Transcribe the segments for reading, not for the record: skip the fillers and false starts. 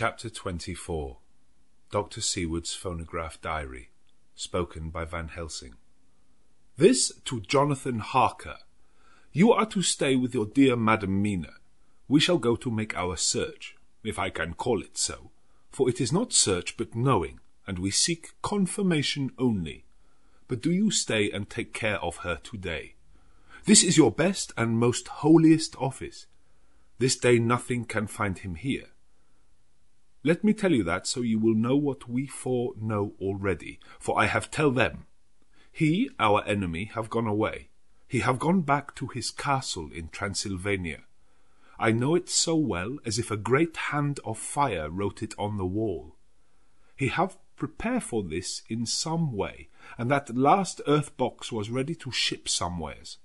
Chapter 24. Dr. Seward's Phonograph Diary, spoken by Van Helsing. This to Jonathan Harker. You are to stay with your dear Madam Mina. We shall go to make our search, if I can call it so, for it is not search but knowing, and we seek confirmation only. But do you stay and take care of her today. This is your best and most holiest office. This day nothing can find him here. Let me tell you that, so you will know what we four know already, for I have tell them. He, our enemy, have gone away. He have gone back to his castle in Transylvania. I know it so well as if a great hand of fire wrote it on the wall. He have prepare for this in some way, and that last earth box was ready to ship somewheres.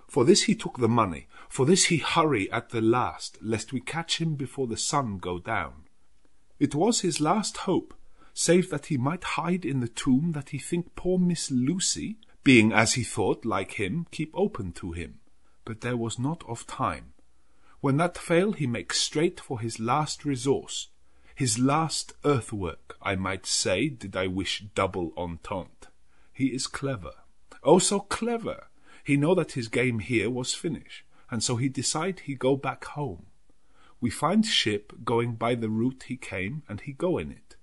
For this he took the money, for this he hurry at the last, lest we catch him before the sun go down. It was his last hope, save that he might hide in the tomb that he think poor Miss Lucy, being as he thought like him, keep open to him. But there was not of time. When that fail, he makes straight for his last resource, his last earthwork, I might say, did I wish double entente. He is clever. Oh, so clever! He know that his game here was finish, and so he decide he go back home. We find ship going by the route he came, and he go in it.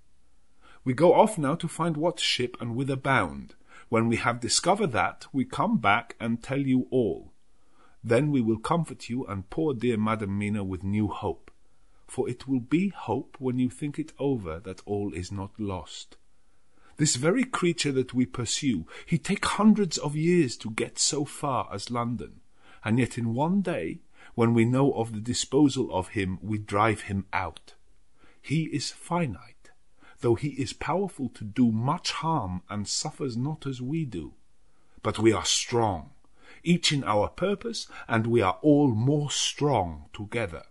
We go off now to find what ship and whither bound. When we have discovered that, we come back and tell you all. Then we will comfort you and poor dear Madam Mina with new hope. For it will be hope when you think it over that all is not lost. This very creature that we pursue, he take hundreds of years to get so far as London, and yet in one day, when we know of the disposal of him, we drive him out. He is finite, though he is powerful to do much harm and suffers not as we do. But we are strong, each in our purpose, and we are all more strong together.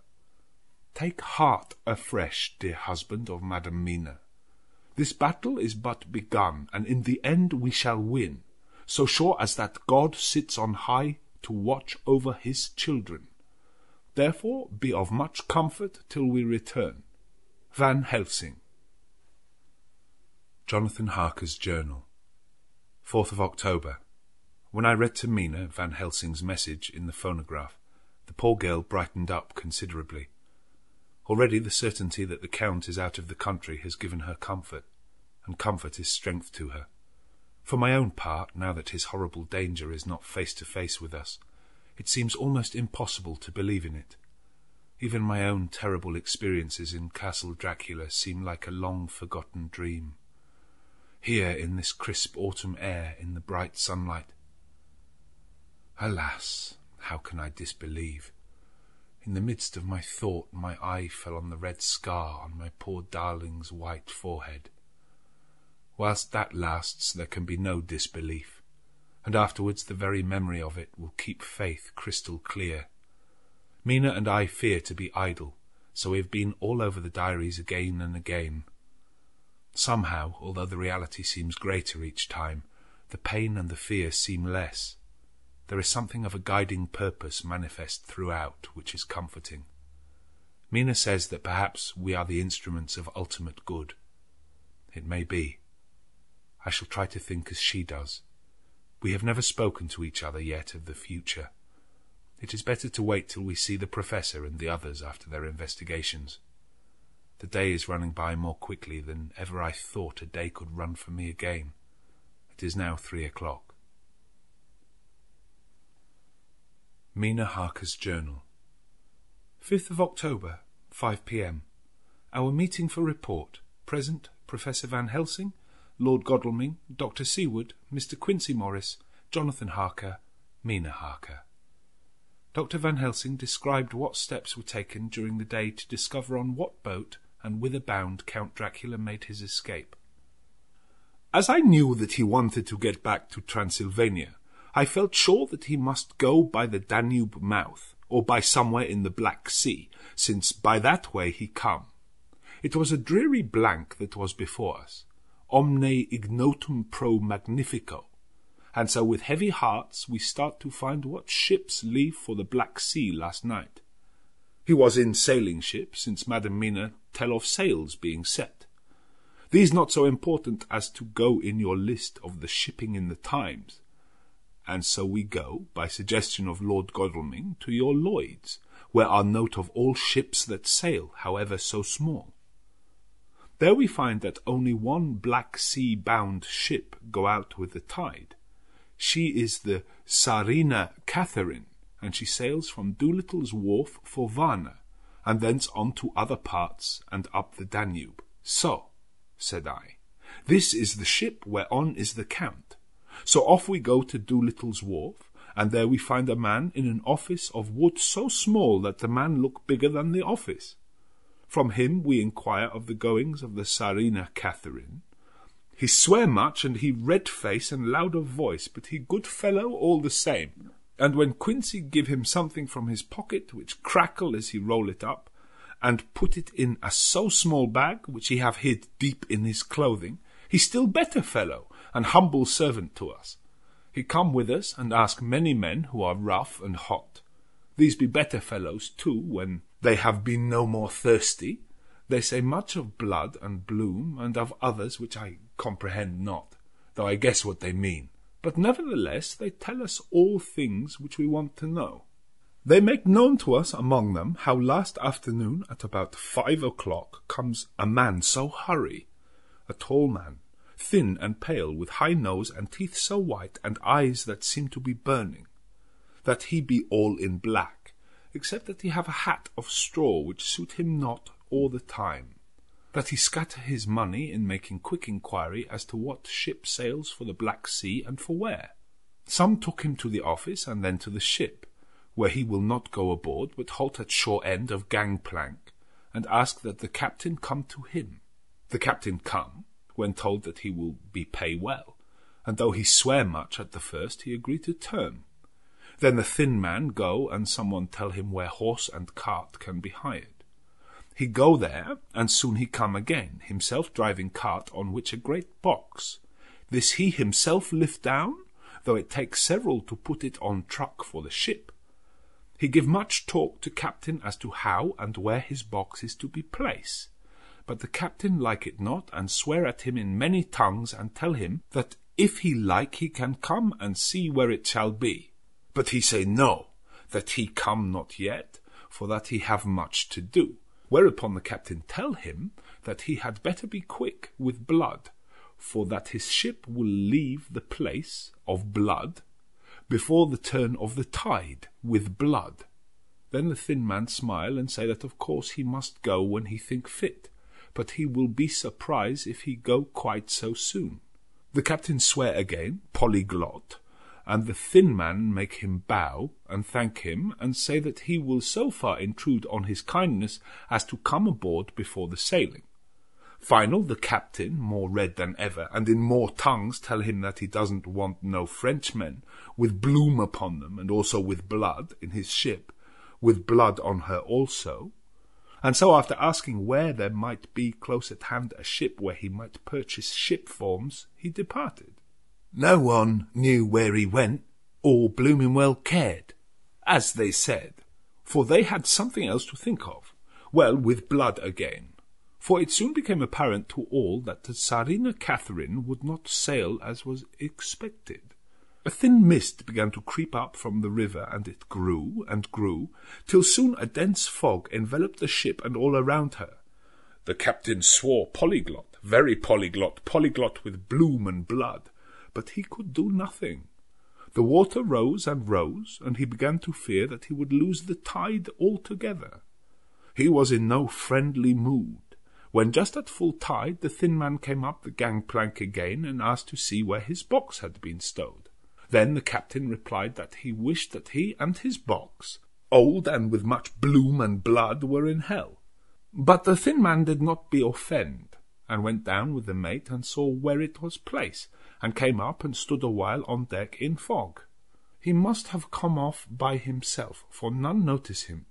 Take heart afresh, dear husband of Madam Mina. This battle is but begun, and in the end we shall win, so sure as that God sits on high to watch over his children. Therefore be of much comfort till we return. Van Helsing. Jonathan Harker's Journal. 4th of October. When I read to Mina Van Helsing's message in the phonograph, the poor girl brightened up considerably. Already the certainty that the Count is out of the country has given her comfort, and comfort is strength to her. For my own part, now that his horrible danger is not face to face with us, it seems almost impossible to believe in it. Even my own terrible experiences in Castle Dracula seem like a long-forgotten dream. Here, in this crisp autumn air, in the bright sunlight. Alas, how can I disbelieve? In the midst of my thought, my eye fell on the red scar on my poor darling's white forehead. Whilst that lasts, there can be no disbelief, and afterwards the very memory of it will keep faith crystal clear. Mina and I fear to be idle, so we have been all over the diaries again and again. Somehow, although the reality seems greater each time, the pain and the fear seem less. There is something of a guiding purpose manifest throughout, which is comforting. Mina says that perhaps we are the instruments of ultimate good. It may be. I shall try to think as she does. We have never spoken to each other yet of the future. It is better to wait till we see the Professor and the others after their investigations. The day is running by more quickly than ever I thought a day could run for me again. It is now 3 o'clock. Mina Harker's Journal. 5th of October, 5 p.m. Our meeting for report. Present, Professor Van Helsing, Lord Godalming, Dr. Seward, Mr. Quincy Morris, Jonathan Harker, Mina Harker. Dr. Van Helsing described what steps were taken during the day to discover on what boat and whither bound Count Dracula made his escape. As I knew that he wanted to get back to Transylvania, I felt sure that he must go by the Danube mouth, or by somewhere in the Black Sea, since by that way he come. It was a dreary blank that was before us, omne ignotum pro magnifico, and so with heavy hearts we start to find what ships leave for the Black Sea last night. He was in sailing ship, since Madam Mina tell of sails being set. These not so important as to go in your list of the shipping in the times. And so we go, by suggestion of Lord Godalming, to your Lloyd's, where are note of all ships that sail, however so small. There we find that only one Black Sea-bound ship go out with the tide. She is the Tsarina Catherine, and she sails from Doolittle's wharf for Varna, and thence on to other parts and up the Danube. So, said I, this is the ship whereon is the Count. So off we go to Doolittle's wharf, and there we find a man in an office of wood so small that the man looked bigger than the office. From him we inquire of the goings of the Tsarina Catherine. He swear much, and he red face and loud of voice, but he good fellow all the same. And when Quincy give him something from his pocket, which crackle as he roll it up, and put it in a so small bag, which he have hid deep in his clothing, he still better fellow, and humble servant to us. He come with us, and ask many men who are rough and hot. These be better fellows too, when they have been no more thirsty. They say much of blood and bloom, and of others which I comprehend not, though I guess what they mean. But nevertheless they tell us all things which we want to know. They make known to us among them how last afternoon at about 5 o'clock comes a man so hurry, a tall man, thin and pale, with high nose and teeth so white, and eyes that seem to be burning, that he be all in black, except that he have a hat of straw which suit him not all the time, that he scatter his money in making quick inquiry as to what ship sails for the Black Sea and for where. Some took him to the office and then to the ship, where he will not go aboard, but halt at shore end of gangplank, and ask that the captain come to him. The captain come, when told that he will be pay well, and though he swear much at the first, he agree to term. Then the thin man go, and someone tell him where horse and cart can be hired. He go there, and soon he come again, himself driving cart, on which a great box. This he himself lift down, though it takes several to put it on truck for the ship. He give much talk to captain as to how and where his box is to be placed. But the captain like it not, and swear at him in many tongues, and tell him that if he like he can come and see where it shall be. But he say no, that he come not yet, for that he have much to do. Whereupon the captain tell him that he had better be quick with blood, for that his ship will leave the place of blood before the turn of the tide with blood. Then the thin man smile and say that of course he must go when he think fit, but he will be surprised if he go quite so soon. The captain swear again, polyglot, and the thin man make him bow and thank him, and say that he will so far intrude on his kindness as to come aboard before the sailing. Final, the captain, more red than ever, and in more tongues, tell him that he doesn't want no Frenchmen, with bloom upon them, and also with blood, in his ship, with blood on her also. And so after asking where there might be close at hand a ship where he might purchase ship forms, he departed. No one knew where he went, or blooming well cared, as they said, for they had something else to think of. Well, with blood again. For it soon became apparent to all that the Tsarina Catherine would not sail as was expected. A thin mist began to creep up from the river, and it grew and grew, till soon a dense fog enveloped the ship and all around her. The captain swore polyglot, very polyglot, polyglot with bloom and blood, but he could do nothing. The water rose and rose, and he began to fear that he would lose the tide altogether. He was in no friendly mood, when just at full tide the thin man came up the gangplank again and asked to see where his box had been stowed. Then the captain replied that he wished that he and his box, old and with much bloom and blood, were in hell. But the thin man did not be offend, and went down with the mate and saw where it was placed, and came up and stood a while on deck in fog. He must have come off by himself, for none noticed him.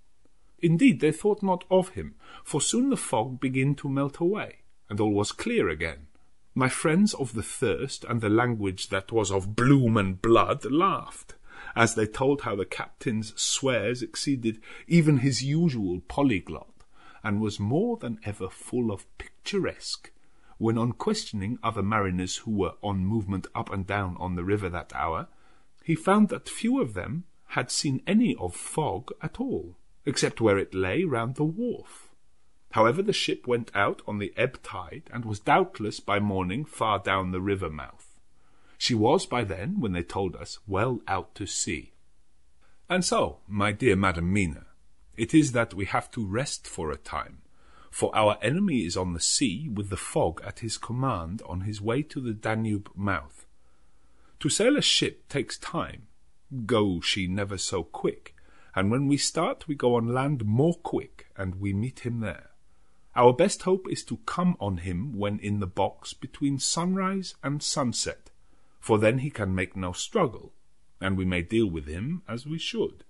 Indeed, they thought not of him, for soon the fog began to melt away, and all was clear again. My friends of the thirst and the language that was of bloom and blood laughed, as they told how the captain's swears exceeded even his usual polyglot, and was more than ever full of picturesque, when on questioning other mariners who were on movement up and down on the river that hour, he found that few of them had seen any of fog at all, except where it lay round the wharf. However, the ship went out on the ebb tide, and was doubtless by morning far down the river mouth. She was by then, when they told us, well out to sea. And so, my dear Madam Mina, it is that we have to rest for a time, for our enemy is on the sea with the fog at his command on his way to the Danube mouth. To sail a ship takes time, go she never so quick, and when we start we go on land more quick, and we meet him there. Our best hope is to come on him when in the box between sunrise and sunset, for then he can make no struggle, and we may deal with him as we should.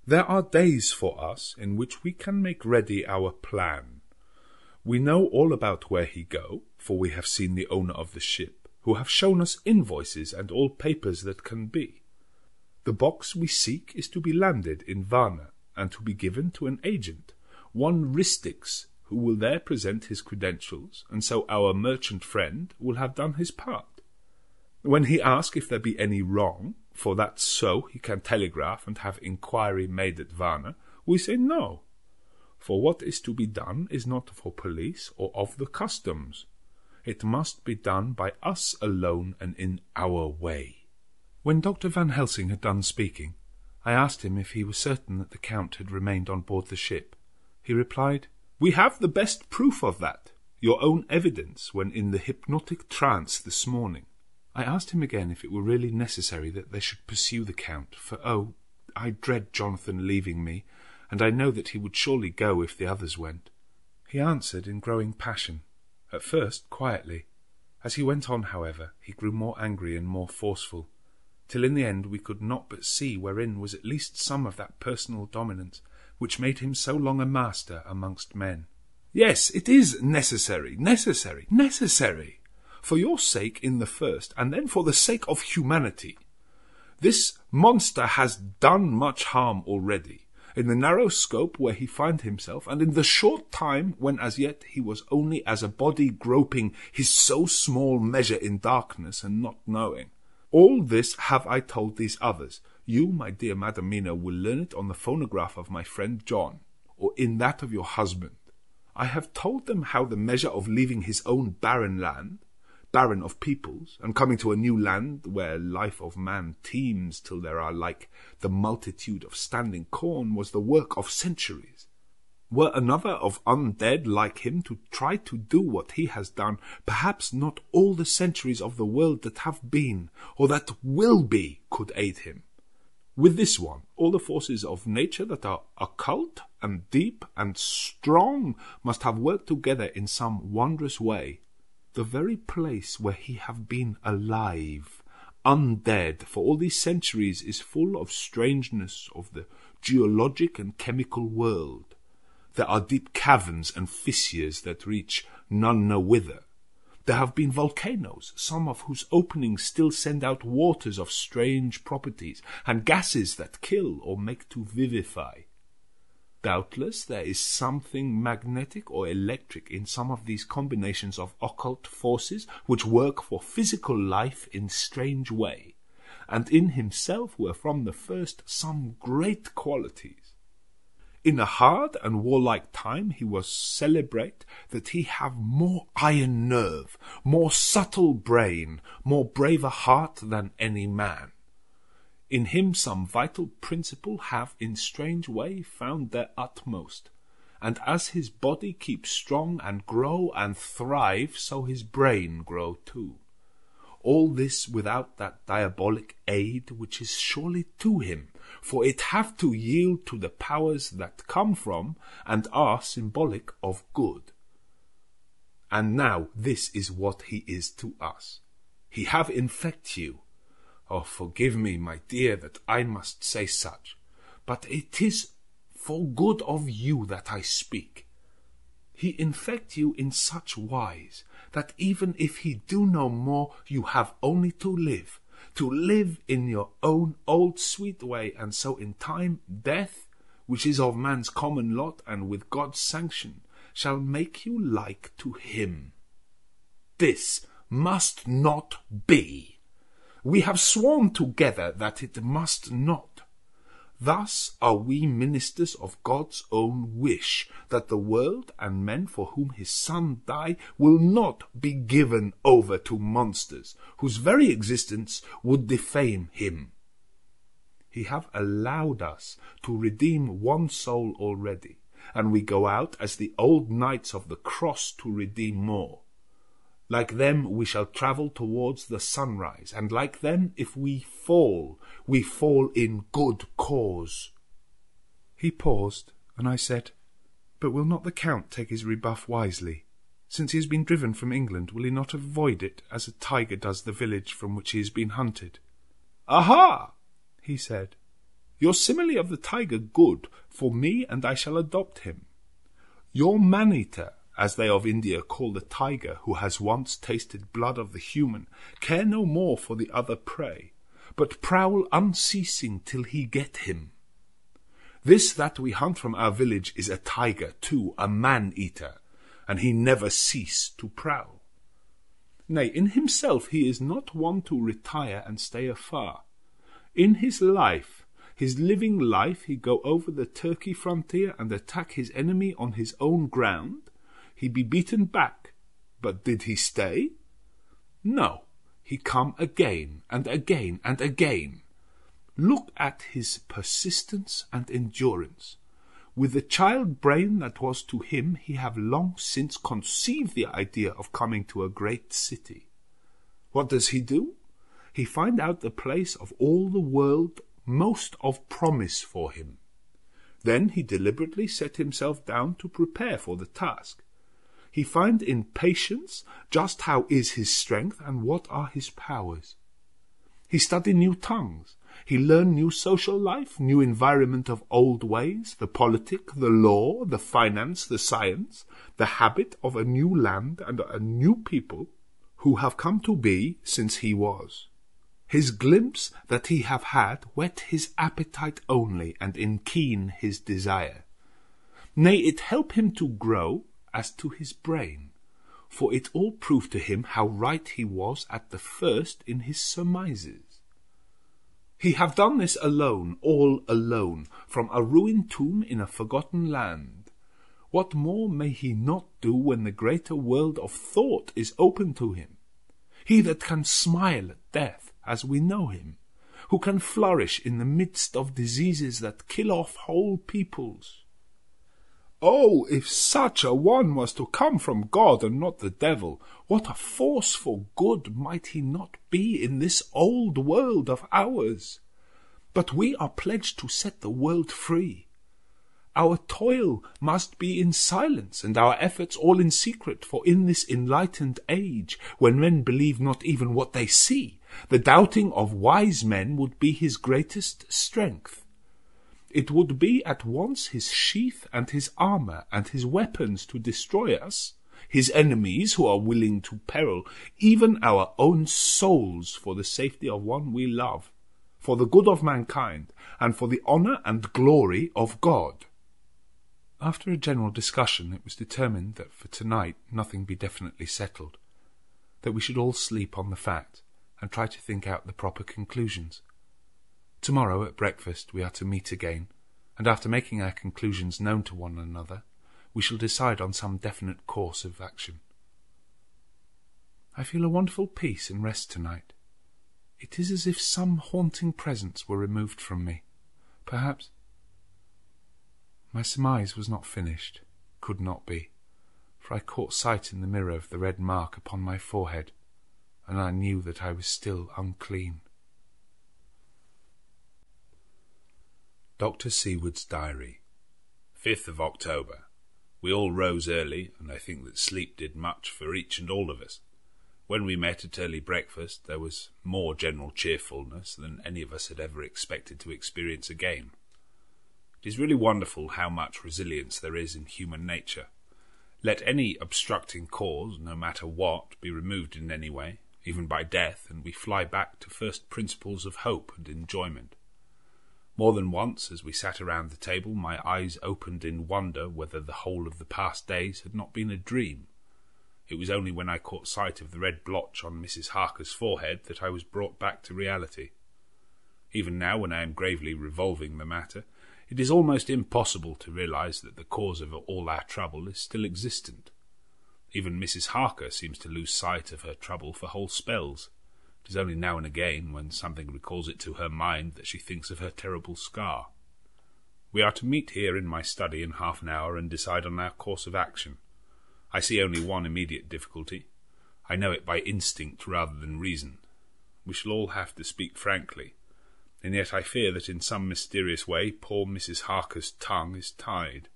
There are days for us in which we can make ready our plan. We know all about where he go, for we have seen the owner of the ship, who have shown us invoices and all papers that can be. The box we seek is to be landed in Varna, and to be given to an agent, one Ristix, who will there present his credentials, and so our merchant friend will have done his part. When he asks if there be any wrong, for that so he can telegraph and have inquiry made at Varna, we say no. For what is to be done is not for police or of the customs. It must be done by us alone and in our way. When Dr. Van Helsing had done speaking, I asked him if he was certain that the Count had remained on board the ship. He replied, "We have the best proof of that, your own evidence when in the hypnotic trance this morning." I asked him again if it were really necessary that they should pursue the Count, for I dread Jonathan leaving me, and I know that he would surely go if the others went. He answered in growing passion, at first quietly. As he went on, however, he grew more angry and more forceful, till in the end we could not but see wherein was at least some of that personal dominance which made him so long a master amongst men. "Yes, it is necessary, for your sake in the first, and then for the sake of humanity. This monster has done much harm already, in the narrow scope where he found himself, and in the short time when as yet he was only as a body groping his so small measure in darkness and not knowing. All this have I told these others. You, my dear Madam Mina, will learn it on the phonograph of my friend John, or in that of your husband. I have told them how the measure of leaving his own barren land, barren of peoples, and coming to a new land where life of man teems till there are like the multitude of standing corn, was the work of centuries. Were another of undead like him to try to do what he has done, perhaps not all the centuries of the world that have been, or that will be, could aid him. With this one, all the forces of nature that are occult and deep and strong must have worked together in some wondrous way. The very place where he have been alive, undead, for all these centuries is full of strangeness of the geologic and chemical world. There are deep caverns and fissures that reach none know whither. There have been volcanoes, some of whose openings still send out waters of strange properties, and gases that kill or make to vivify. Doubtless there is something magnetic or electric in some of these combinations of occult forces which work for physical life in strange way, and in himself were from the first some great qualities. In a hard and warlike time he was celebrate that he have more iron nerve, more subtle brain, more braver heart than any man. In him some vital principle have in strange way found their utmost, and as his body keeps strong and grow and thrive, so his brain grow too. All this without that diabolic aid which is surely to him, for it have to yield to the powers that come from and are symbolic of good. And now this is what he is to us. He have infect you. Oh, forgive me, my dear, that I must say such, but it is for good of you that I speak. He infect you in such wise, that even if he do no more, you have only to live, to live in your own old sweet way, and so in time death, which is of man's common lot, and with God's sanction, shall make you like to him. This must not be. We have sworn together that it must not. Thus are we ministers of God's own wish, that the world and men for whom his Son died will not be given over to monsters, whose very existence would defame him. He have allowed us to redeem one soul already, and we go out as the old knights of the cross to redeem more. Like them we shall travel towards the sunrise, and like them, if we fall in good cause. He paused, and I said, But will not the Count take his rebuff wisely? Since he has been driven from England, will he not avoid it, as a tiger does the village from which he has been hunted? Aha! He said, Your simile of the tiger good for me, and I shall adopt him. Your man-eater, as they of India call the tiger who has once tasted blood of the human, care no more for the other prey, but prowl unceasing till he get him. This that we hunt from our village is a tiger too, a man-eater, and he never cease to prowl. Nay, in himself he is not one to retire and stay afar. In his life, his living life, he go over the Turkey frontier and attack his enemy on his own ground. He be beaten back, but did he stay? No, he come again and again and again. Look at his persistence and endurance. With the child brain that was to him, he have long since conceived the idea of coming to a great city. What does he do? He find out the place of all the world most of promise for him. Then he deliberately set himself down to prepare for the task. He find in patience just how is his strength and what are his powers. He study new tongues. He learn new social life, new environment of old ways, the politic, the law, the finance, the science, the habit of a new land and a new people who have come to be since he was. His glimpse that he have had whet his appetite only, and enkeen his desire. Nay, it help him to grow as to his brain, for it all proved to him how right he was at the first in his surmises. He have done this alone, all alone, from a ruined tomb in a forgotten land. What more may he not do when the greater world of thought is open to him? He that can smile at death as we know him, who can flourish in the midst of diseases that kill off whole peoples. Oh, if such a one was to come from God and not the devil, what a force for good might he not be in this old world of ours! But we are pledged to set the world free. Our toil must be in silence, and our efforts all in secret, for in this enlightened age, when men believe not even what they see, the doubting of wise men would be his greatest strength. It would be at once his sheath and his armour and his weapons to destroy us, his enemies who are willing to peril even our own souls for the safety of one we love, for the good of mankind, and for the honour and glory of God. After a general discussion, it was determined that for tonight nothing be definitely settled, that we should all sleep on the fact, and try to think out the proper conclusions. Tomorrow at breakfast we are to meet again, and after making our conclusions known to one another, we shall decide on some definite course of action. I feel a wonderful peace and rest tonight. It is as if some haunting presence were removed from me. Perhaps my surmise was not finished, could not be, for I caught sight in the mirror of the red mark upon my forehead, and I knew that I was still unclean. Dr. Seward's Diary, 5th of October. We all rose early, and I think that sleep did much for each and all of us. When we met at early breakfast, there was more general cheerfulness than any of us had ever expected to experience again. It is really wonderful how much resilience there is in human nature. Let any obstructing cause, no matter what, be removed in any way, even by death, and we fly back to first principles of hope and enjoyment. More than once, as we sat around the table, my eyes opened in wonder whether the whole of the past days had not been a dream. It was only when I caught sight of the red blotch on Mrs. Harker's forehead that I was brought back to reality. Even now, when I am gravely revolving the matter, it is almost impossible to realize that the cause of all our trouble is still existent. Even Mrs. Harker seems to lose sight of her trouble for whole spells. It is only now and again, when something recalls it to her mind, that she thinks of her terrible scar. We are to meet here in my study in half an hour and decide on our course of action. I see only one immediate difficulty. I know it by instinct rather than reason. We shall all have to speak frankly, and yet I fear that in some mysterious way poor Mrs. Harker's tongue is tied.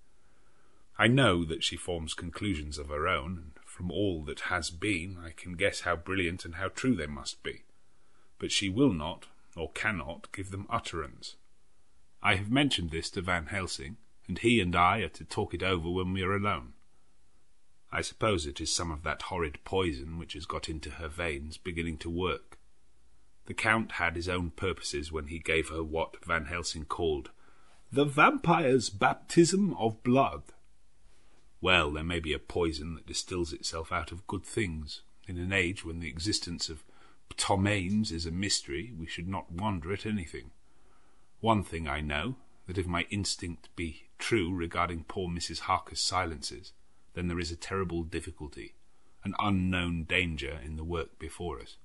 I know that she forms conclusions of her own, and from all that has been I can guess how brilliant and how true they must be. But she will not, or cannot, give them utterance. I have mentioned this to Van Helsing, and he and I are to talk it over when we are alone. I suppose it is some of that horrid poison which has got into her veins beginning to work. The Count had his own purposes when he gave her what Van Helsing called the vampire's baptism of blood. Well, there may be a poison that distills itself out of good things. In an age when the existence of ptomaines is a mystery, we should not wonder at anything. One thing I know, that if my instinct be true regarding poor Mrs. Harker's silences, then there is a terrible difficulty, an unknown danger in the work before us.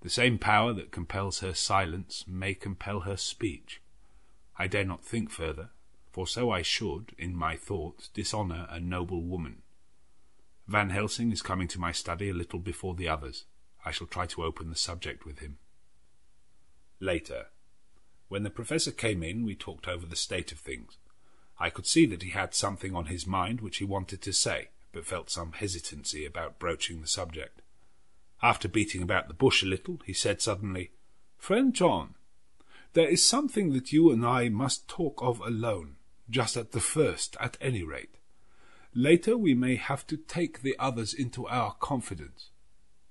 The same power that compels her silence may compel her speech. I dare not think further, for so I should, in my thoughts, dishonour a noble woman. Van Helsing is coming to my study a little before the others. I shall try to open the subject with him. Later. When the professor came in, we talked over the state of things. I could see that he had something on his mind which he wanted to say, but felt some hesitancy about broaching the subject. After beating about the bush a little, he said suddenly, "Friend John, there is something that you and I must talk of alone, just at the first, at any rate. Later we may have to take the others into our confidence."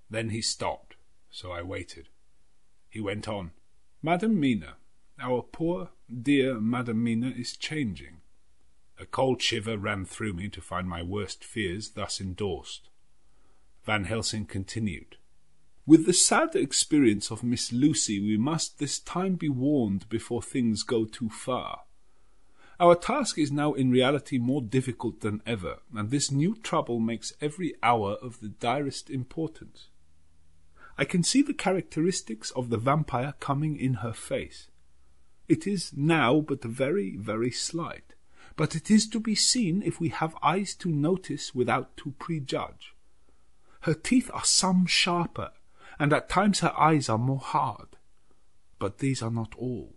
Then he stopped, so I waited. He went on, "Madam Mina, our poor, dear Madam Mina is changing." A cold shiver ran through me to find my worst fears thus endorsed. Van Helsing continued, "With the sad experience of Miss Lucy, we must this time be warned before things go too far. Our task is now in reality more difficult than ever, and this new trouble makes every hour of the direst importance. I can see the characteristics of the vampire coming in her face. It is now but very, very slight, but it is to be seen if we have eyes to notice without to prejudge. Her teeth are some sharper, and at times her eyes are more hard. But these are not all.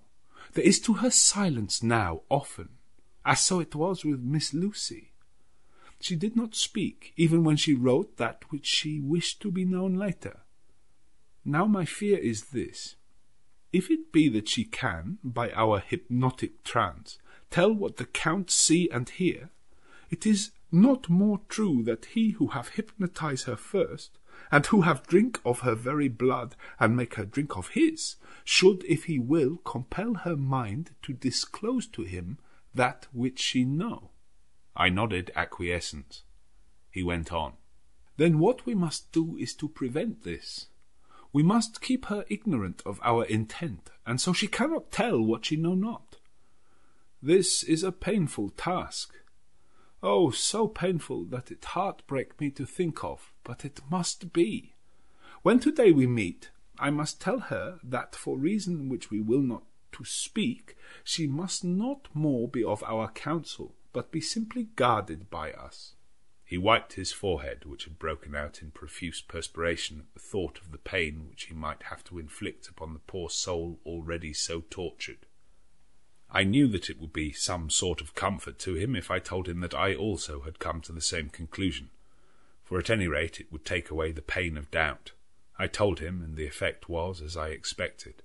There is to her silence now, often, as so it was with Miss Lucy. She did not speak, even when she wrote that which she wished to be known later. Now my fear is this. If it be that she can, by our hypnotic trance, tell what the Count see and hear, it is not more true that he who have hypnotized her first, and who have drink of her very blood, and make her drink of his, should, if he will, compel her mind to disclose to him that which she know." I nodded acquiescence. He went on, "Then what we must do is to prevent this. We must keep her ignorant of our intent, and so she cannot tell what she know not. This is a painful task. Oh, so painful that it heartbreak me to think of, but it must be. When today we meet, I must tell her that for reason which we will not to speak, she must not more be of our counsel, but be simply guarded by us." He wiped his forehead, which had broken out in profuse perspiration at the thought of the pain which he might have to inflict upon the poor soul already so tortured. I knew that it would be some sort of comfort to him if I told him that I also had come to the same conclusion, for at any rate it would take away the pain of doubt. I told him, and the effect was as I expected.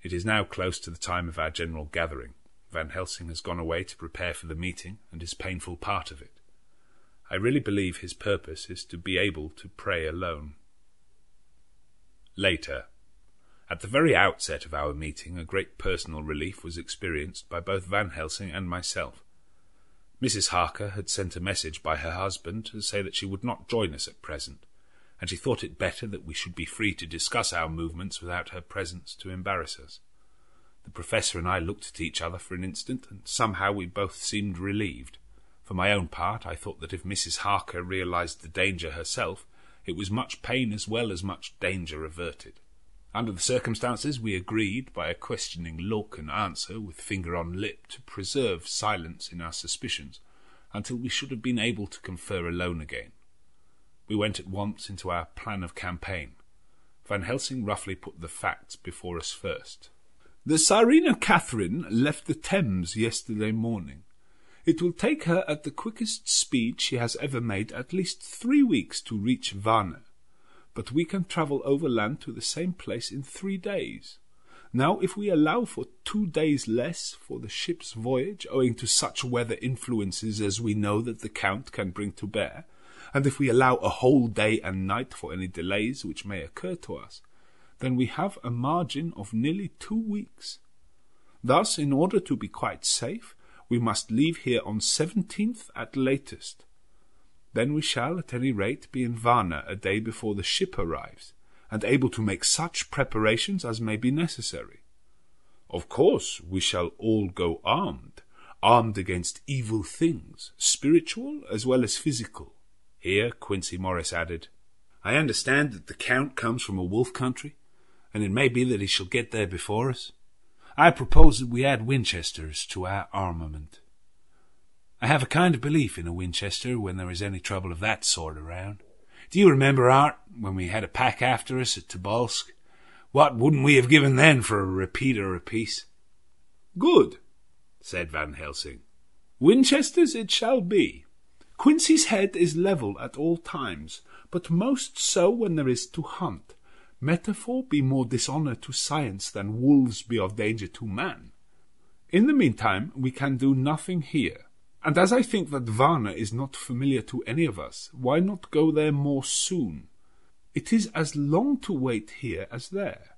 It is now close to the time of our general gathering. Van Helsing has gone away to prepare for the meeting, and is painful part of it. I really believe his purpose is to be able to pray alone. Later. At the very outset of our meeting, a great personal relief was experienced by both Van Helsing and myself. Mrs. Harker had sent a message by her husband to say that she would not join us at present, and she thought it better that we should be free to discuss our movements without her presence to embarrass us. The Professor and I looked at each other for an instant, and somehow we both seemed relieved. For my own part, I thought that if Mrs. Harker realized the danger herself, it was much pain as well as much danger averted. Under the circumstances, we agreed, by a questioning look and answer, with finger on lip, to preserve silence in our suspicions, until we should have been able to confer alone again. We went at once into our plan of campaign. Van Helsing roughly put the facts before us first. The Tsarina Catherine left the Thames yesterday morning. It will take her at the quickest speed she has ever made at least 3 weeks to reach Varna, but we can travel overland to the same place in 3 days. Now, if we allow for 2 days less for the ship's voyage, owing to such weather influences as we know that the Count can bring to bear, and if we allow a whole day and night for any delays which may occur to us, then we have a margin of nearly 2 weeks. Thus, in order to be quite safe, we must leave here on 17th at latest. Then we shall, at any rate, be in Varna a day before the ship arrives, and able to make such preparations as may be necessary. Of course, we shall all go armed against evil things, spiritual as well as physical. Here Quincey Morris added, I understand that the Count comes from a wolf country, and it may be that he shall get there before us. I propose that we add Winchesters to our armament. I have a kind of belief in a Winchester when there is any trouble of that sort around. Do you remember, Art, when we had a pack after us at Tobolsk? What wouldn't we have given then for a repeater apiece? Good, said Van Helsing. Winchesters it shall be. Quincy's head is level at all times, but most so when there is to hunt. Metaphor be more dishonour to science than wolves be of danger to man. In the meantime, we can do nothing here. And as I think that Varna is not familiar to any of us, why not go there more soon? It is as long to wait here as there.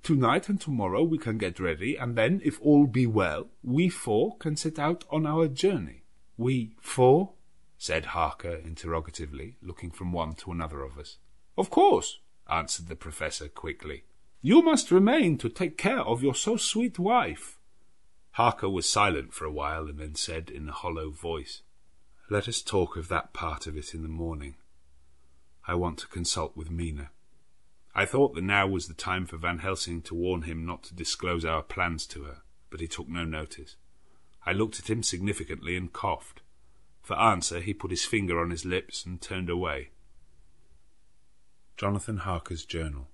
Tonight and tomorrow we can get ready, and then, if all be well, we 4 can set out on our journey. We 4? Said Harker interrogatively, looking from one to another of us. Of course, answered the Professor quickly. You must remain to take care of your so sweet wife. Harker was silent for a while, and then said in a hollow voice, Let us talk of that part of it in the morning. I want to consult with Mina. I thought that now was the time for Van Helsing to warn him not to disclose our plans to her, but he took no notice. I looked at him significantly and coughed. For answer, he put his finger on his lips and turned away. Jonathan Harker's Journal,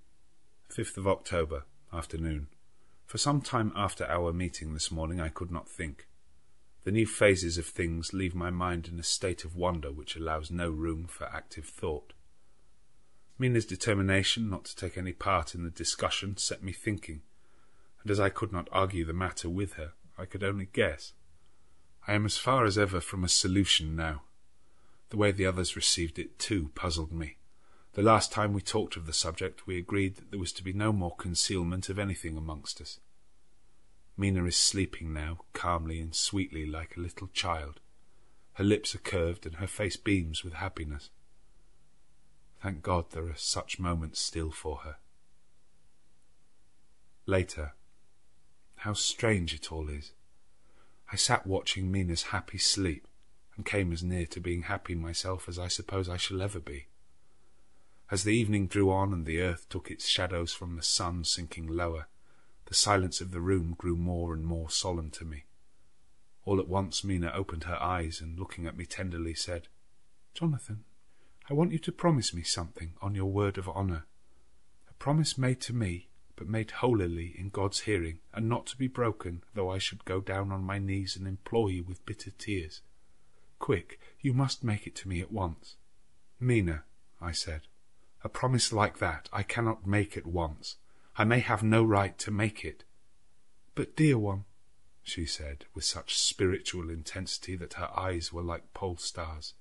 5th of October, afternoon. For some time after our meeting this morning I could not think. The new phases of things leave my mind in a state of wonder which allows no room for active thought. Mina's determination not to take any part in the discussion set me thinking, and as I could not argue the matter with her, I could only guess. I am as far as ever from a solution now. The way the others received it, too, puzzled me. The last time we talked of the subject, we agreed that there was to be no more concealment of anything amongst us. Mina is sleeping now, calmly and sweetly like a little child. Her lips are curved and her face beams with happiness. Thank God there are such moments still for her. Later. How strange it all is. I sat watching Mina's happy sleep, and came as near to being happy myself as I suppose I shall ever be. As the evening drew on and the earth took its shadows from the sun sinking lower, the silence of the room grew more and more solemn to me. All at once Mina opened her eyes and, looking at me tenderly, said, Jonathan, I want you to promise me something on your word of honour. A promise made to me, but made holily in God's hearing, and not to be broken, though I should go down on my knees and implore you with bitter tears. Quick, you must make it to me at once. Mina, I said, a promise like that I cannot make at once. I may have no right to make it. But, dear one, she said, with such spiritual intensity that her eyes were like pole stars,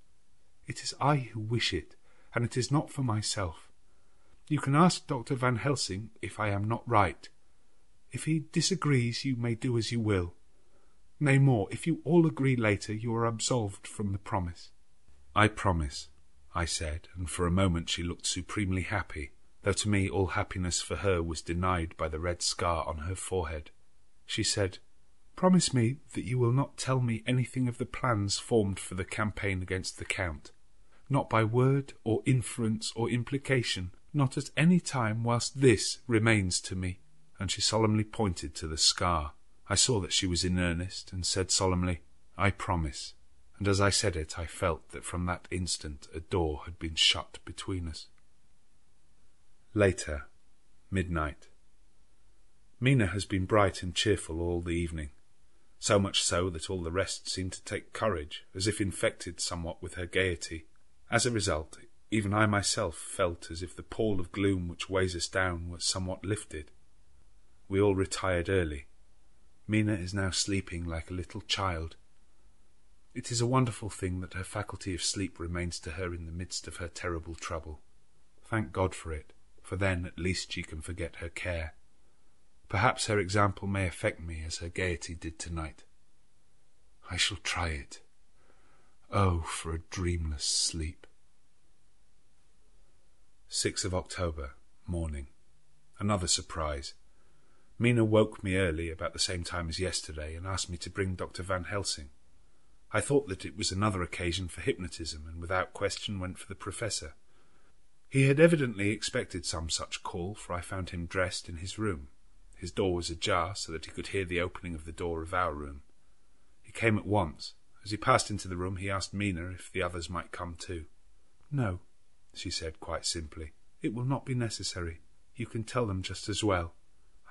it is I who wish it, and it is not for myself. You can ask Dr. Van Helsing if I am not right. If he disagrees, you may do as you will. Nay more, if you all agree later, you are absolved from the promise." "I promise," I said, and for a moment she looked supremely happy, though to me all happiness for her was denied by the red scar on her forehead. She said, "Promise me that you will not tell me anything of the plans formed for the campaign against the Count, not by word or inference or implication, not at any time whilst this remains to me." And she solemnly pointed to the scar. I saw that she was in earnest, and said solemnly, "I promise." And as I said it, I felt that from that instant a door had been shut between us. Later, midnight. Mina has been bright and cheerful all the evening, so much so that all the rest seemed to take courage, as if infected somewhat with her gaiety. As a result, even I myself felt as if the pall of gloom which weighs us down was somewhat lifted. We all retired early. Mina is now sleeping like a little child. It is a wonderful thing that her faculty of sleep remains to her in the midst of her terrible trouble. Thank God for it, for then at least she can forget her care. Perhaps her example may affect me as her gaiety did tonight. I shall try it. Oh, for a dreamless sleep. 6th of October, morning. Another surprise. Mina woke me early, about the same time as yesterday, and asked me to bring Dr. Van Helsing. I thought that it was another occasion for hypnotism, and without question went for the professor. He had evidently expected some such call, for I found him dressed in his room. His door was ajar, so that he could hear the opening of the door of our room. He came at once. As he passed into the room, he asked Mina if the others might come too. "No," she said quite simply. "It will not be necessary. You can tell them just as well.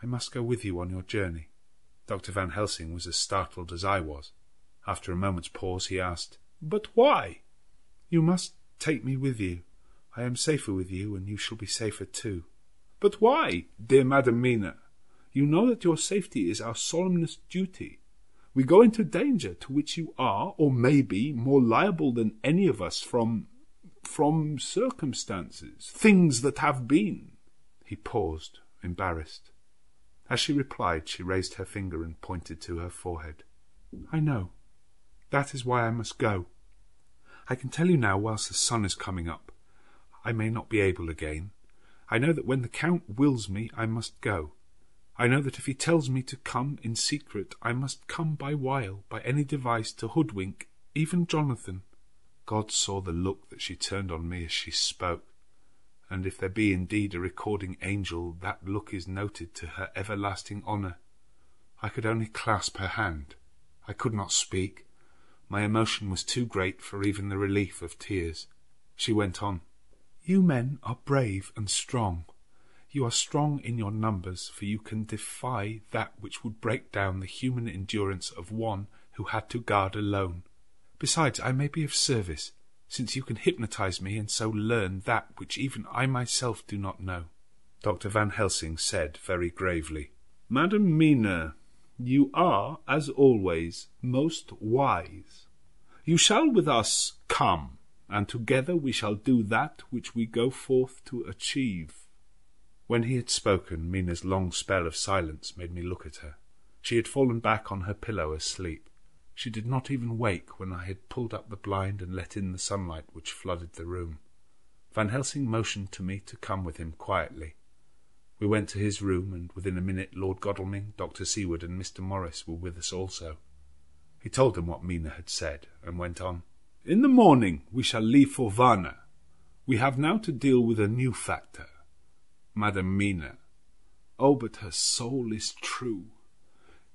I must go with you on your journey." Dr. Van Helsing was as startled as I was. After a moment's pause, he asked, "But why?" "You must take me with you. I am safer with you, and you shall be safer too." "But why, dear Madam Mina? You know that your safety is our solemnest duty. We go into danger to which you are, or may be, more liable than any of us from circumstances, things that have been." He paused, embarrassed. As she replied, she raised her finger and pointed to her forehead. "I know. That is why I must go. I can tell you now whilst the sun is coming up. I may not be able again. I know that when the Count wills me, I must go. I know that if he tells me to come in secret, I must come by wile, by any device to hoodwink, even Jonathan." God saw the look that she turned on me as she spoke, and if there be indeed a recording angel, that look is noted to her everlasting honour. I could only clasp her hand. I could not speak. My emotion was too great for even the relief of tears. She went on, "You men are brave and strong. You are strong in your numbers, for you can defy that which would break down the human endurance of one who had to guard alone. Besides, I may be of service, since you can hypnotize me and so learn that which even I myself do not know." Dr. Van Helsing said very gravely, "Madam Mina, you are, as always, most wise. You shall with us come, and together we shall do that which we go forth to achieve." When he had spoken, Mina's long spell of silence made me look at her. She had fallen back on her pillow asleep. She did not even wake when I had pulled up the blind and let in the sunlight which flooded the room. Van Helsing motioned to me to come with him quietly. We went to his room, and within a minute Lord Godalming, Dr. Seward, and Mr. Morris were with us also. He told them what Mina had said, and went on, "In the morning we shall leave for Varna. We have now to deal with a new factor, Madam Mina. Oh, but her soul is true.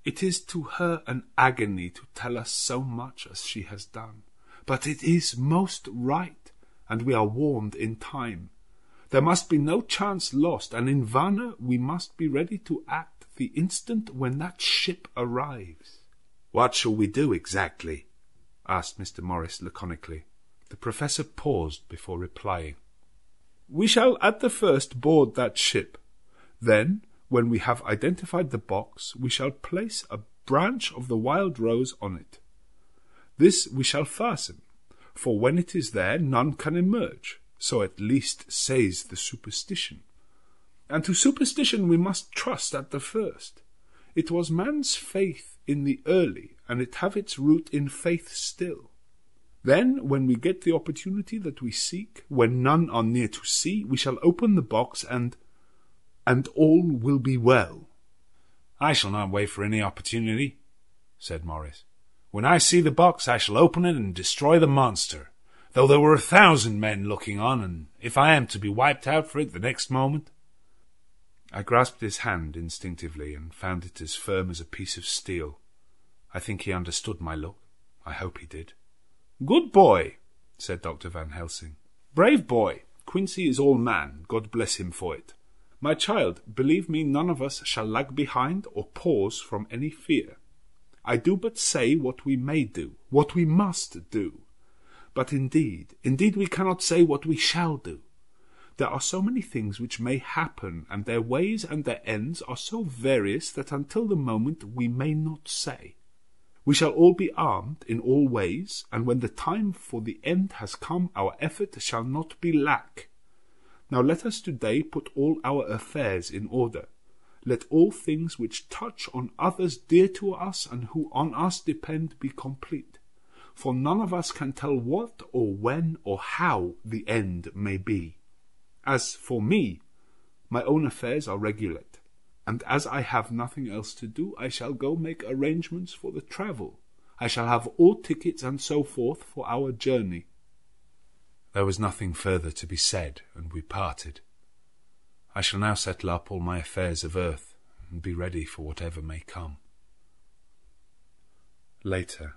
It is to her an agony to tell us so much as she has done, but it is most right, and we are warned in time. There must be no chance lost, and in Varna we must be ready to act the instant when that ship arrives." "What shall we do exactly?" asked Mr. Morris laconically. The professor paused before replying. "We shall at the first board that ship. Then, when we have identified the box, we shall place a branch of the wild rose on it. This we shall fasten, for when it is there none can emerge, so at least says the superstition. and to superstition we must trust at the first. It was man's faith in the early, and it have its root in faith still. Then, when we get the opportunity that we seek, when none are near to see, we shall open the box, and all will be well." "I shall not wait for any opportunity," said Morris. "When I see the box, I shall open it and destroy the monster, though there were 1,000 men looking on, and if I am to be wiped out for it the next moment." I grasped his hand instinctively and found it as firm as a piece of steel. I think he understood my look. I hope he did. "Good boy," said Dr. Van Helsing. "Brave boy. Quincy is all man. God bless him for it. My child, believe me, none of us shall lag behind or pause from any fear. I do but say what we may do, what we must do. But indeed we cannot say what we shall do. There are so many things which may happen, and their ways and their ends are so various that until the moment we may not say. We shall all be armed in all ways, and when the time for the end has come, our effort shall not be lack. Now let us today put all our affairs in order. Let all things which touch on others dear to us and who on us depend be complete. For none of us can tell what or when or how the end may be. As for me, my own affairs are regulate, and as I have nothing else to do, I shall go make arrangements for the travel. I shall have all tickets and so forth for our journey." There was nothing further to be said, and we parted. I shall now settle up all my affairs of earth, and be ready for whatever may come. Later.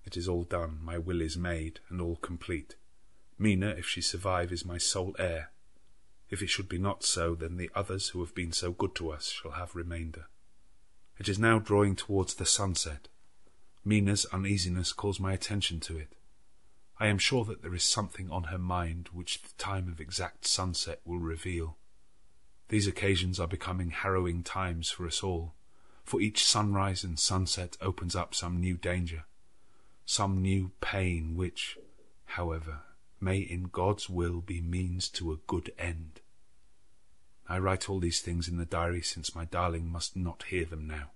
It is all done, my will is made, and all complete. Mina, if she survive, is my sole heir. If it should be not so, then the others who have been so good to us shall have remainder. It is now drawing towards the sunset. Mina's uneasiness calls my attention to it. I am sure that there is something on her mind which the time of exact sunset will reveal. These occasions are becoming harrowing times for us all, for each sunrise and sunset opens up some new danger, some new pain which, however, may in God's will be means to a good end. I write all these things in the diary since my darling must not hear them now,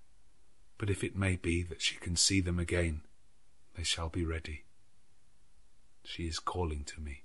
but if it may be that she can see them again, they shall be ready. She is calling to me.